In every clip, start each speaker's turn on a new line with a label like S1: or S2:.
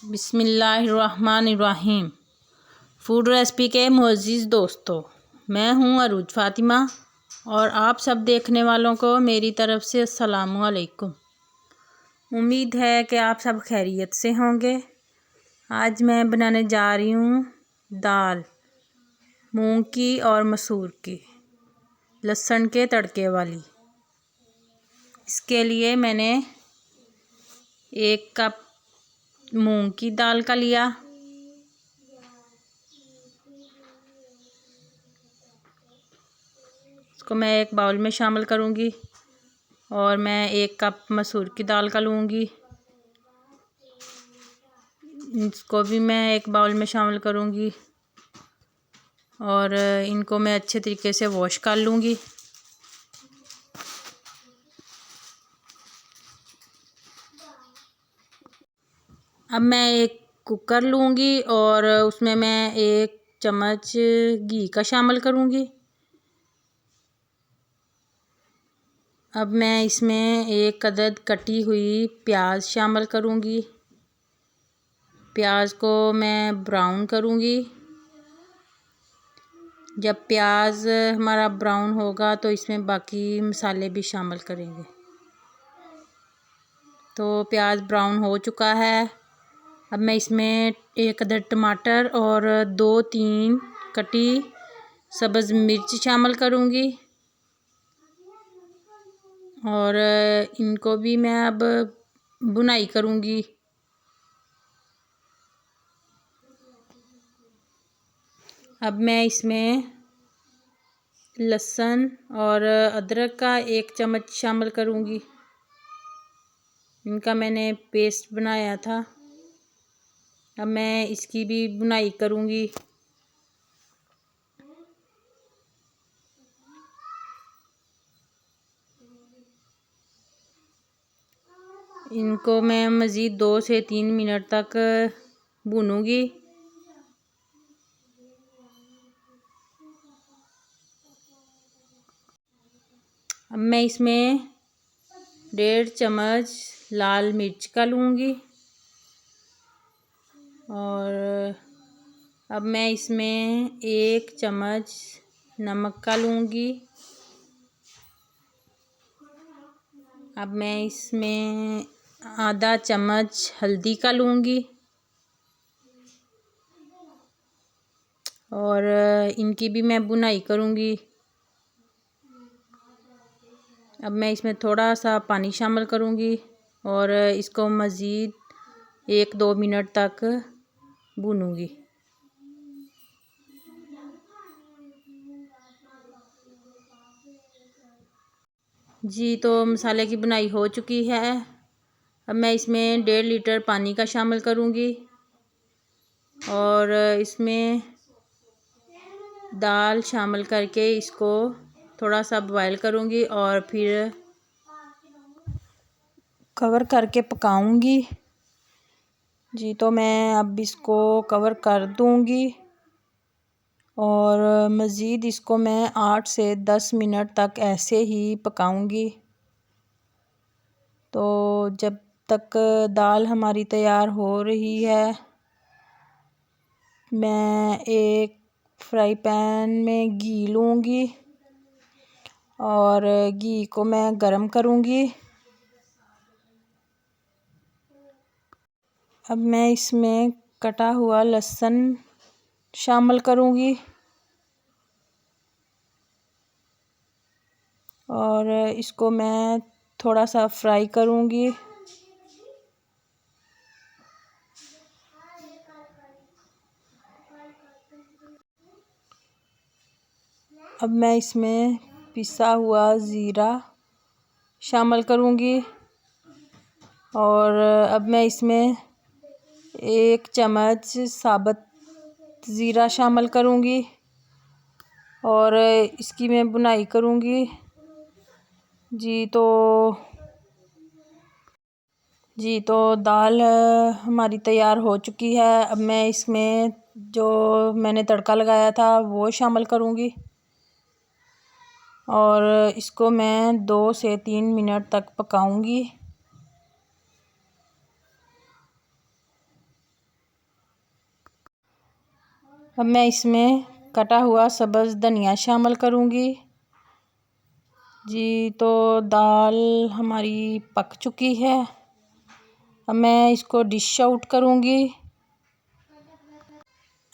S1: बिस्मिल्लाहिर्रहमानिर्रहीम। Food recipe के मुअज़्ज़िज़ दोस्तों, मैं हूँ अरूज फ़ातिमा और आप सब देखने वालों को मेरी तरफ़ से अस्सलामु अलैकुम। उम्मीद है कि आप सब खैरियत से होंगे। आज मैं बनाने जा रही हूँ दाल मूंग की और मसूर की लहसुन के तड़के वाली। इसके लिए मैंने 1 कप मूंग की दाल का लिया, इसको मैं एक बाउल में शामिल करूंगी और मैं 1 कप मसूर की दाल का लूँगी, इसको भी मैं एक बाउल में शामिल करूंगी और इनको मैं अच्छे तरीके से वॉश कर लूँगी। अब मैं एक कुकर लूँगी और उसमें मैं 1 चम्मच घी का शामिल करूँगी। अब मैं इसमें 1 अदद कटी हुई प्याज शामिल करूँगी। प्याज को मैं ब्राउन करूँगी। जब प्याज हमारा ब्राउन होगा तो इसमें बाकी मसाले भी शामिल करेंगे। तो प्याज ब्राउन हो चुका है। अब मैं इसमें 1 अदद टमाटर और 2-3 कटी सब्ज़ मिर्च शामिल करूँगी और इनको भी मैं अब भुनाई करूँगी। अब मैं इसमें लहसुन और अदरक का 1 चम्मच शामिल करूँगी। इनका मैंने पेस्ट बनाया था। अब मैं इसकी भी भुनाई करूँगी। इनको मैं मज़ीद 2 से 3 मिनट तक भूनूंगी। अब मैं इसमें 1.5 चम्मच लाल मिर्च का लूँगी और अब मैं इसमें 1 चम्मच नमक का लूँगी। अब मैं इसमें आधा चम्मच हल्दी का लूँगी और इनकी भी मैं भुनाई करूँगी। अब मैं इसमें थोड़ा सा पानी शामिल करूँगी और इसको मज़ीद 1-2 मिनट तक भूनूंगी। जी, तो मसाले की भुनाई हो चुकी है। अब मैं इसमें 1.5 लीटर पानी का शामिल करूँगी और इसमें दाल शामिल करके इसको थोड़ा सा बॉयल करूँगी और फिर कवर करके पकाऊँगी। जी, तो मैं अब इसको कवर कर दूँगी और मज़ीद इसको मैं 8 से 10 मिनट तक ऐसे ही पकाऊँगी। तो जब तक दाल हमारी तैयार हो रही है, मैं एक फ्राई पैन में घी लूँगी और घी को मैं गरम करूँगी। अब मैं इसमें कटा हुआ लहसुन शामिल करूँगी और इसको मैं थोड़ा सा फ्राई करूँगी। अब मैं इसमें पिसा हुआ ज़ीरा शामिल करूँगी और अब मैं इसमें 1 चम्मच साबुत ज़ीरा शामिल करूँगी और इसकी मैं भुनाई करूँगी। जी, तो दाल हमारी तैयार हो चुकी है। अब मैं इसमें जो मैंने तड़का लगाया था वो शामिल करूँगी और इसको मैं 2 से 3 मिनट तक पकाऊँगी। अब मैं इसमें कटा हुआ सब्ज़ धनिया शामिल करूँगी जी। तो दाल हमारी पक चुकी है। अब मैं इसको डिश आउट करूँगी।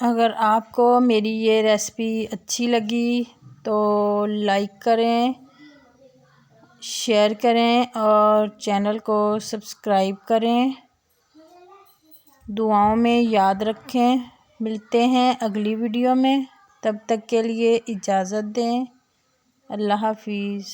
S1: अगर आपको मेरी ये रेसिपी अच्छी लगी तो लाइक करें, शेयर करें और चैनल को सब्सक्राइब करें। दुआओं में याद रखें। मिलते हैं अगली वीडियो में, तब तक के लिए इजाज़त दें। अल्लाह हाफिज़।